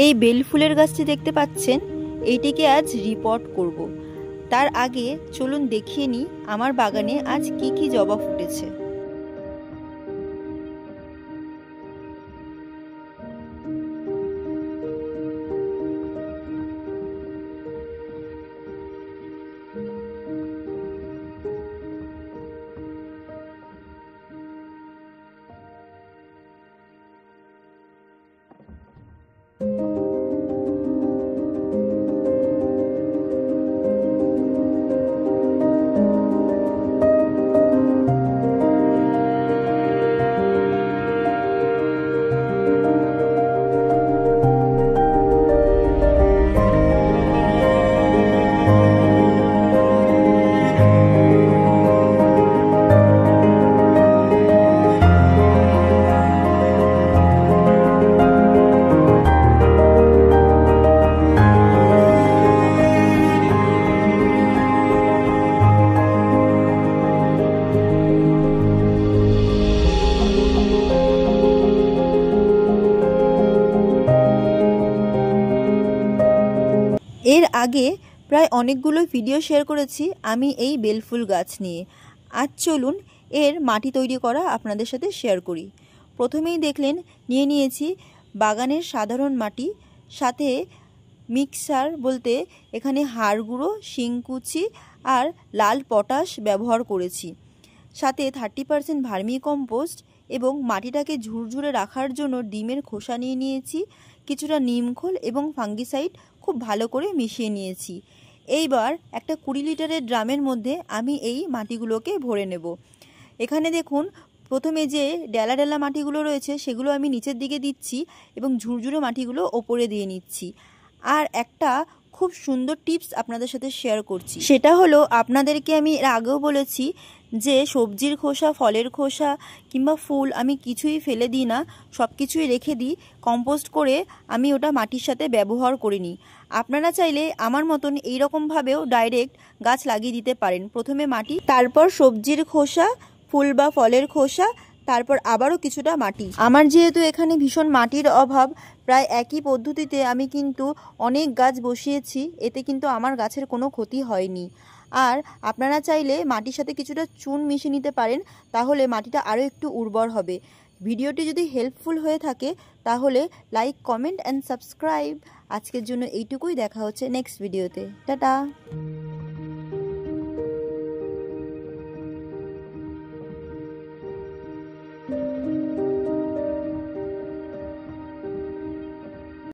এই বেল ফুলের গাছটি দেখতে পাচ্ছেন, এইটিকে আজ রিপোর্ট করব। তার আগে চলুন দেখিয়ে নিই আমার বাগানে আজ কি কি জবা ফুটেছে। এর আগে প্রায় অনেকগুলো ভিডিও শেয়ার করেছি আমি এই বেলফুল গাছ নিয়ে। আজ চলুন এর মাটি তৈরি করা আপনাদের সাথে শেয়ার করি। প্রথমেই দেখলেন নিয়ে নিয়েছি বাগানের সাধারণ মাটি, সাথে মিক্সার বলতে এখানে হাড় গুঁড়ো, শিংকুচি আর লাল পটাশ ব্যবহার করেছি। সাথে 30% ভার্মি কম্পোস্ট এবং মাটিটাকে ঝুরঝুরে রাখার জন্য ডিমের খোসা নিয়ে নিয়েছি, কিছুটা নিমখোল এবং ফাঙ্গিসাইড খুব ভালো করে মিশিয়ে নিয়েছি। এইবার একটা 20 লিটারের ড্রামের মধ্যে আমি এই মাটিগুলোকে ভরে নেব। এখানে দেখুন প্রথমে যে ডেলা ডেলা মাটিগুলো রয়েছে সেগুলো আমি নিচের দিকে দিচ্ছি এবং ঝুরঝুরে মাটিগুলো ওপরে দিয়ে নিচ্ছি। আর একটা খুব সুন্দর টিপস আপনাদের সাথে শেয়ার করছি, সেটা হলো আপনাদেরকে আমি এর আগেও বলেছি যে সবজির খোসা, ফলের খোসা কিংবা ফুল আমি কিছুই ফেলে দিই না, সব কিছুই রেখে দিই। কম্পোস্ট করে আমি ওটা মাটির সাথে ব্যবহার করে নিই। আপনারা চাইলে আমার মতন এইরকমভাবেও ডাইরেক্ট গাছ লাগিয়ে দিতে পারেন। প্রথমে মাটি, তারপর সবজির খোসা, ফুল বা ফলের খোসা, তারপর আবারও কিছুটা মাটি। আমার যেহেতু এখানে ভীষণ মাটির অভাব, প্রায় একই পদ্ধতিতে আমি কিন্তু অনেক গাছ বসিয়েছি, এতে কিন্তু আমার গাছের কোনো ক্ষতি হয়নি। আর আপনারা চাইলে মাটির সাথে কিছুটা চুন মিশিয়ে নিতে পারেন, তাহলে মাটিটা আরও একটু উর্বর হবে। ভিডিওটি যদি হেল্পফুল হয়ে থাকে তাহলে লাইক, কমেন্ট অ্যান্ড সাবস্ক্রাইব। আজকের জন্য এইটুকুই, দেখা হচ্ছে নেক্সট ভিডিওতে। টাটা।